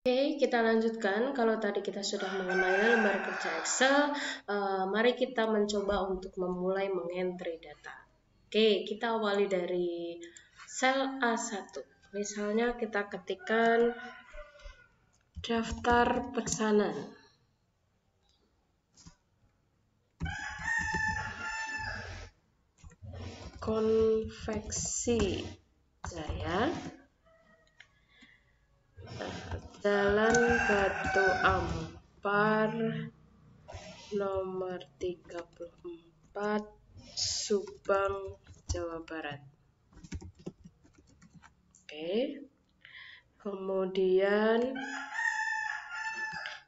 Oke, kita lanjutkan. Kalau tadi kita sudah mengenai lembar kerja Excel, mari kita mencoba untuk memulai mengentry data. Oke, kita awali dari sel A1. Misalnya kita ketikkan daftar pesanan. Konveksi Jaya, Jalan Batu Ampar, nomor 34, Subang, Jawa Barat. Oke. Kemudian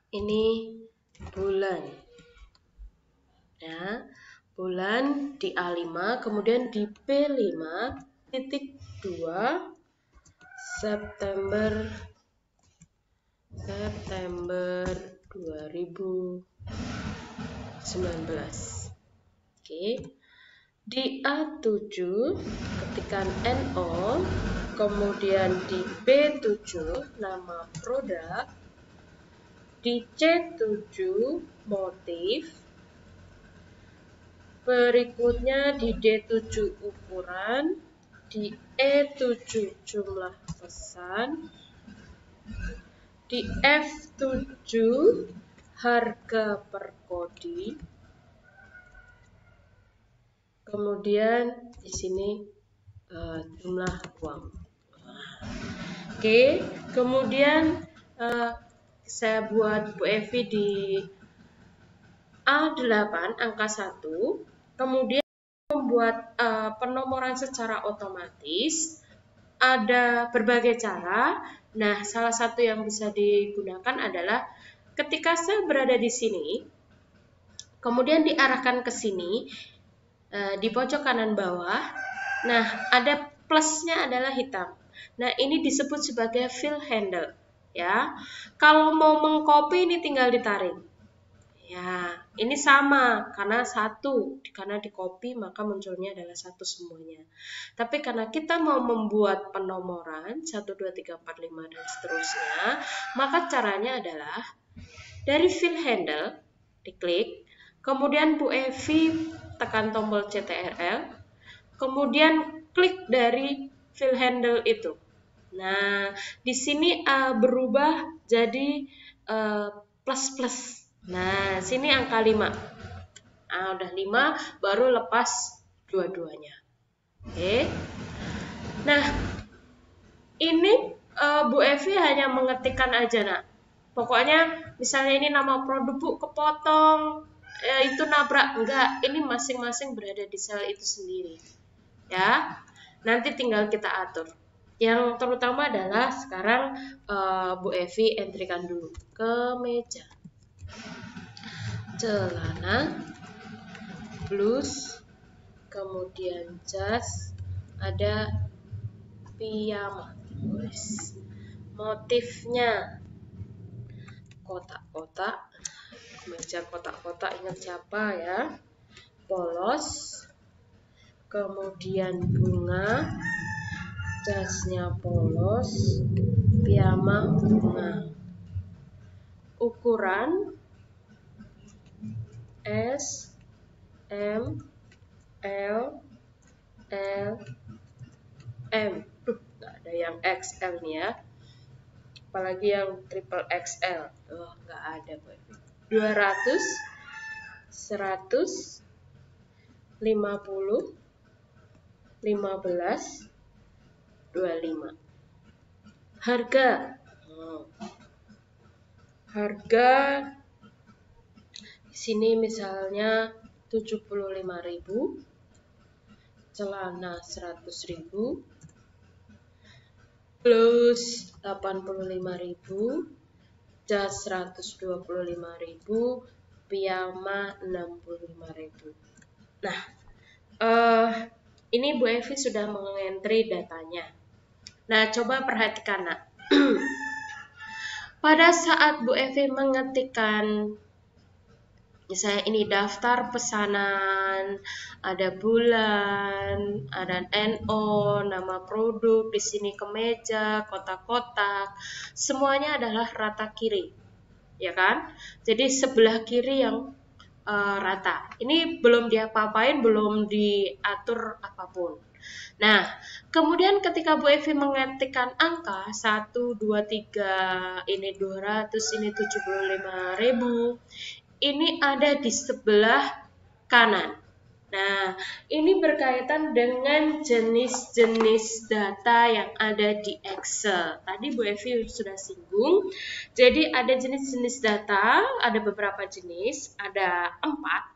ini bulan. Ya, bulan di A5, kemudian di B5.2 September 2019. Oke. Di A7 ketikkan NO, kemudian di B7 nama produk, di C7 motif, berikutnya di D7 ukuran, di E7 jumlah pesan, di F7 harga per kodi, kemudian di sini jumlah uang. Oke, kemudian saya buat Bu Evi di A8 angka 1, kemudian membuat penomoran secara otomatis. Ada berbagai cara. Nah, salah satu yang bisa digunakan adalah ketika saya berada di sini, kemudian diarahkan ke sini, di pojok kanan bawah. Nah, ada plusnya adalah hitam. Nah, ini disebut sebagai fill handle. Ya, kalau mau mengcopy ini tinggal ditarik. Ya, ini sama karena satu, karena di copy maka munculnya adalah satu semuanya. Tapi karena kita mau membuat penomoran 1, 2, 3, 4, 5 dan seterusnya, maka caranya adalah dari fill handle diklik, kemudian Bu Evi tekan tombol CTRL, kemudian klik dari fill handle itu. Nah, di sini berubah jadi plus. Nah, sini angka 5. Nah, udah 5, baru lepas dua-duanya. Oke. Nah, ini Bu Evi hanya mengetikkan aja, nak. Pokoknya misalnya ini nama produk Bu kepotong, itu nabrak. Enggak, ini masing-masing berada di sel itu sendiri. Ya, nanti tinggal kita atur. Yang terutama adalah sekarang Bu Evi entrikan dulu ke meja. Celana, blus, kemudian jas, ada piyama. Motifnya kotak-kotak, meja kotak-kotak, ingat siapa ya? Polos, kemudian bunga, jasnya polos, piyama bunga. Ukuran S, M, L, M. Nggak ada yang XL nih ya. Apalagi yang triple XL. Nggak ada. 200, 100, 50, 15, 25. Harga. Harga di sini misalnya 75.000, celana 100.000, blus 85.000, jas 125.000, piyama 65.000. Nah, ini Bu Evi sudah mengentri datanya. Nah, coba perhatikan, nak. Pada saat Bu Evi mengetikkan Misalnya ini daftar pesanan, ada bulan, ada NO, nama produk, di sini kemeja, kotak-kotak, semuanya adalah rata kiri, ya kan? Jadi sebelah kiri yang rata. Ini belum diapa-apain, belum diatur apapun. Nah, kemudian ketika Bu Evi mengetikkan angka 1, 2, 3, ini 200, ini 75.000, ini ada di sebelah kanan. Nah, ini berkaitan dengan jenis-jenis data yang ada di Excel. Tadi Bu Evi sudah singgung. Jadi ada jenis-jenis data, ada beberapa jenis, ada 4.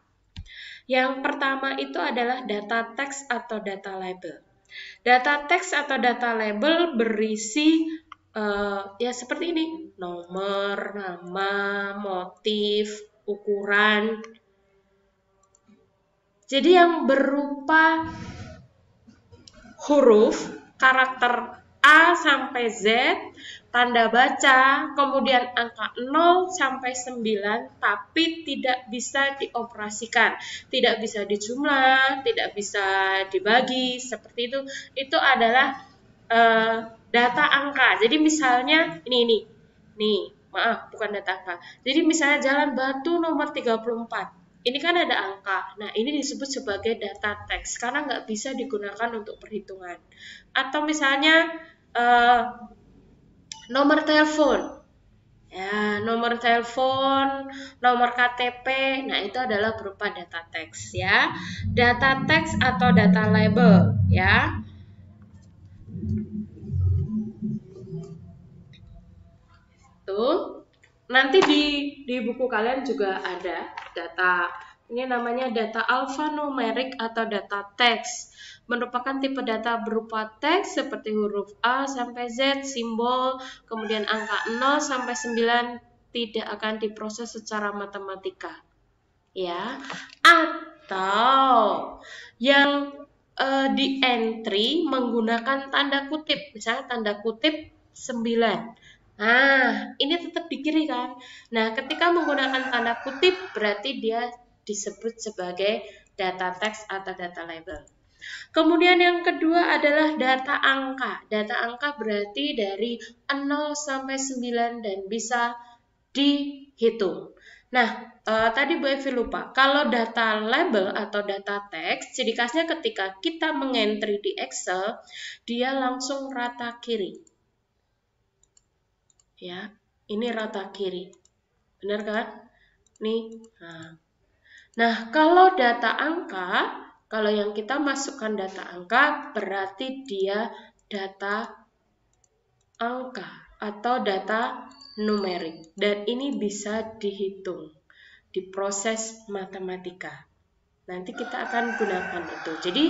Yang pertama itu adalah data teks atau data label. Data teks atau data label berisi ya seperti ini, nomor, nama, motif, ukuran. Jadi yang berupa huruf, karakter A sampai Z, tanda baca, kemudian angka 0 sampai 9, tapi tidak bisa dioperasikan, tidak bisa dijumlah, tidak bisa dibagi, seperti itu. Itu adalah data angka. Jadi misalnya ini, maaf, bukan data angka. Jadi misalnya Jalan Batu nomor 34. Ini kan ada angka. Nah, ini disebut sebagai data teks karena nggak bisa digunakan untuk perhitungan. Atau misalnya nomor telepon. Ya, nomor telepon, nomor KTP. Nah, itu adalah berupa data teks ya. Data teks atau data label ya. Tuh. Nanti di buku kalian juga ada data. Ini namanya data alphanumerik atau data teks. Merupakan tipe data berupa teks seperti huruf A sampai Z, simbol, kemudian angka 0 sampai 9 tidak akan diproses secara matematika. Ya. Atau yang di entry menggunakan tanda kutip. Misalnya tanda kutip 9. Nah, ini tetap di kiri kan? Nah, ketika menggunakan tanda kutip berarti dia disebut sebagai data teks atau data label. Kemudian yang kedua adalah data angka. Data angka berarti dari 0 sampai 9 dan bisa dihitung. Nah, tadi Bu Evi lupa. Kalau data label atau data teks, ciri khasnya ketika kita mengentry di Excel, dia langsung rata kiri. Ya, ini rata kiri, benar kan? Nih, nah kalau data angka, kalau yang kita masukkan data angka berarti dia data angka atau data numerik dan ini bisa dihitung, diproses matematika. Nanti kita akan gunakan itu. Jadi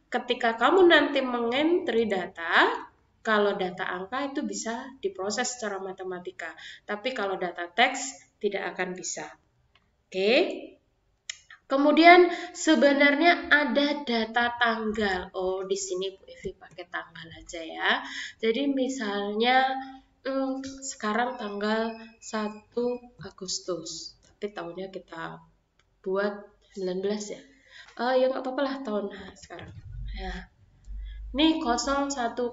ketika kamu nanti mengentry data, kalau data angka itu bisa diproses secara matematika, tapi kalau data teks tidak akan bisa. Oke. Kemudian sebenarnya ada data tanggal. Oh, di sini Bu Evi pakai tanggal aja ya. Jadi misalnya sekarang tanggal 1 Agustus, tapi tahunnya kita buat 19 ya. Ya nggak apa-apa lah tahun sekarang. Ya. Ini 0108.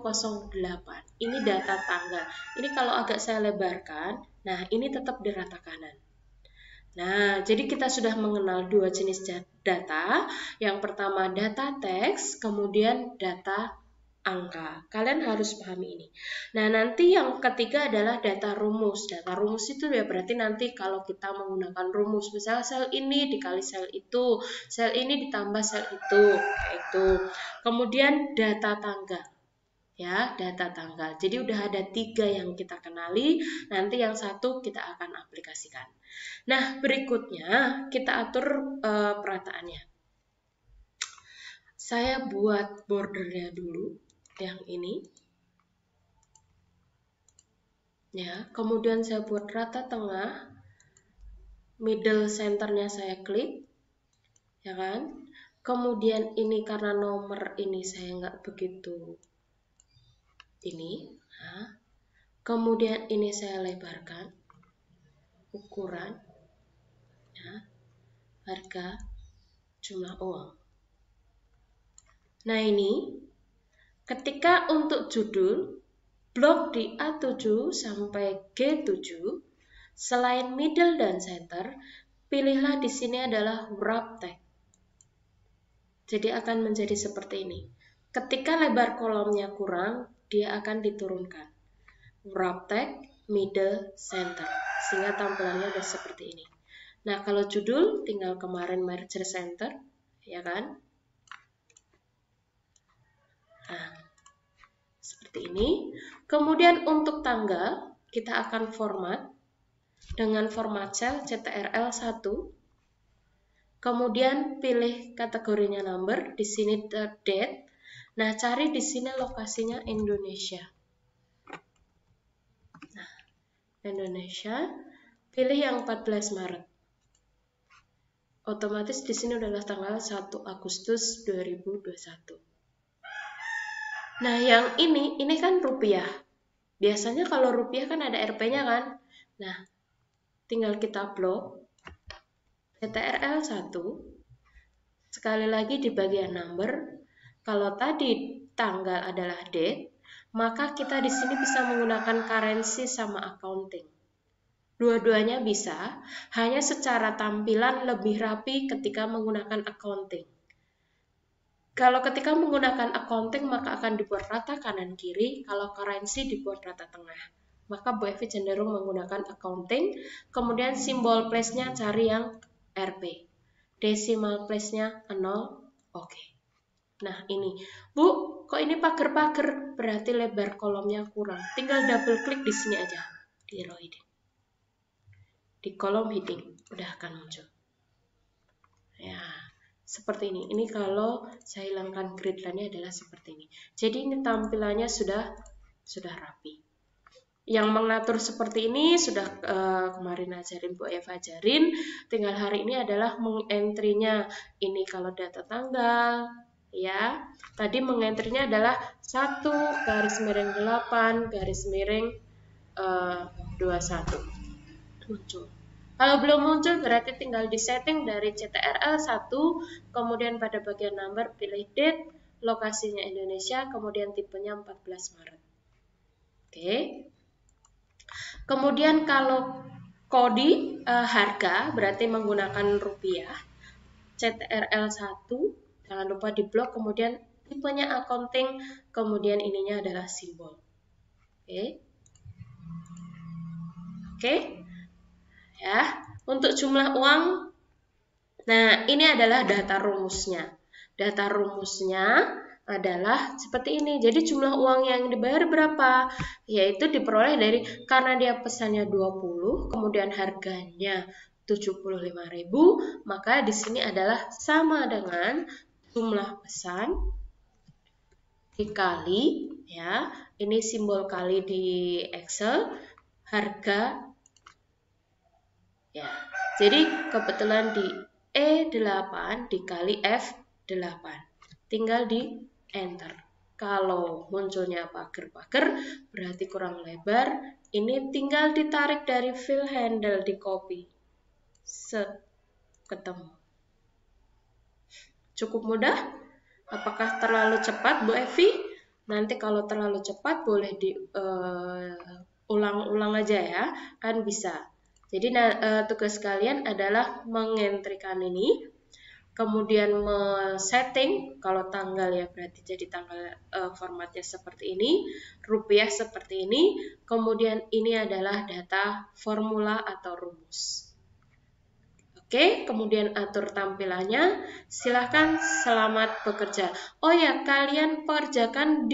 Ini data tanggal. Ini kalau agak saya lebarkan, nah ini tetap di rata kanan. Nah, jadi kita sudah mengenal dua jenis data. Yang pertama data teks, kemudian data angka. Kalian harus pahami ini. Nah, nanti yang ketiga adalah data rumus. Data rumus itu ya berarti nanti kalau kita menggunakan rumus, misalnya sel ini dikali sel itu, sel ini ditambah sel itu, kayak itu. Kemudian data tanggal. Ya, data tanggal. Jadi udah ada 3 yang kita kenali, nanti yang satu kita akan aplikasikan. Nah, berikutnya kita atur perataannya. Saya buat bordernya dulu. Yang ini ya, kemudian saya buat rata tengah, middle centernya saya klik ya kan, kemudian ini karena nomor ini saya nggak begitu ini, nah, kemudian ini saya lebarkan ukuran ya. harga, jumlah uang. Nah ini, ketika untuk judul, blok di A7 sampai G7, selain middle dan center, pilihlah di sini adalah wrap text. Jadi akan menjadi seperti ini. Ketika lebar kolomnya kurang, dia akan diturunkan. Wrap text, middle, center. Sehingga tampilannya udah seperti ini. Nah, kalau judul tinggal kemarin merger center, ya kan? Nah, seperti ini. Kemudian untuk tanggal, kita akan format dengan format cell CTRL 1. Kemudian pilih kategorinya number, di sini date. Nah, cari di sini lokasinya Indonesia. Nah, Indonesia, pilih yang 14 Maret. Otomatis di sini adalah tanggal 1 Agustus 2021. Nah, yang ini kan rupiah. Biasanya kalau rupiah kan ada Rp-nya kan? Nah, tinggal kita blok CTRL 1. Sekali lagi di bagian number, kalau tadi tanggal adalah date, maka kita di sini bisa menggunakan currency sama accounting. Dua-duanya bisa, hanya secara tampilan lebih rapi ketika menggunakan accounting. Kalau ketika menggunakan accounting, maka akan dibuat rata kanan kiri, kalau currency dibuat rata tengah. Maka Bu Evi cenderung menggunakan accounting, kemudian simbol place-nya cari yang Rp. Decimal place-nya 0, oke. Nah ini, Bu, kok ini pagar-pagar? Berarti lebar kolomnya kurang. Tinggal double klik di sini aja, di row heading. Di kolom heading, udah akan muncul. Ya, seperti ini. Ini kalau saya hilangkan grid line-nya adalah seperti ini. Jadi ini tampilannya sudah rapi. Yang mengatur seperti ini sudah kemarin ajarin Bu Eva ajarin, tinggal hari ini adalah mengentrinya. Ini kalau data tanggal, ya. Tadi mengentrinya adalah 1-8-21 muncul. Kalau belum muncul berarti tinggal di setting dari CTRL 1, kemudian pada bagian number pilih date, lokasinya Indonesia, kemudian tipenya 14 Maret. Oke. Kemudian kalau kode harga berarti menggunakan rupiah, CTRL 1, jangan lupa di blok, kemudian tipenya accounting, kemudian ininya adalah simbol. Oke. Ya, untuk jumlah uang, nah ini adalah data rumusnya. Data rumusnya adalah seperti ini. Jadi jumlah uang yang dibayar berapa? Yaitu diperoleh dari, karena dia pesannya 20, kemudian harganya 75.000, maka di sini adalah sama dengan jumlah pesan dikali, ya. Ini simbol kali di Excel, harga, ya. Jadi kebetulan di E8 dikali F8. Tinggal di enter. Kalau munculnya pagar-pagar berarti kurang lebar. Ini tinggal ditarik dari fill handle, di copy. Set, ketemu. Cukup mudah? Apakah terlalu cepat Bu Evi? Nanti kalau terlalu cepat boleh diulang-ulang aja ya, kan bisa. Jadi tugas kalian adalah mengentrikan ini, kemudian setting, kalau tanggal ya berarti jadi tanggal, formatnya seperti ini, rupiah seperti ini, kemudian ini adalah data formula atau rumus. Oke, kemudian atur tampilannya, silahkan, selamat bekerja. Oh ya, kalian kerjakan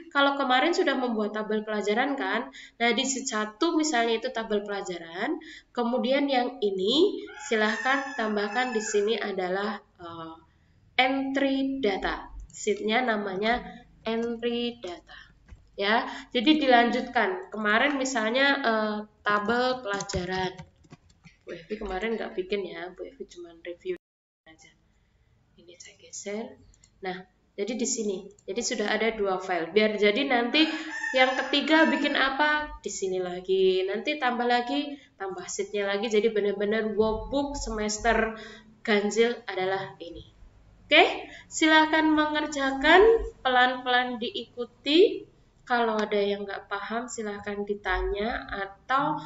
kalau kemarin sudah membuat tabel pelajaran kan, nah di sheet 1 misalnya itu tabel pelajaran, kemudian yang ini silahkan tambahkan di sini adalah entry data, sheetnya namanya entry data. Ya, jadi dilanjutkan, kemarin misalnya tabel pelajaran, Bu Evi kemarin nggak bikin ya, Bu Evi cuma review aja. Ini saya geser. Nah, jadi di sini, jadi sudah ada 2 file. Biar jadi nanti yang ketiga bikin apa, di sini lagi. Nanti tambah lagi, tambah sheetnya lagi. Jadi benar-benar workbook semester ganjil adalah ini. Oke, silakan mengerjakan, pelan-pelan diikuti. Kalau ada yang nggak paham, silakan ditanya atau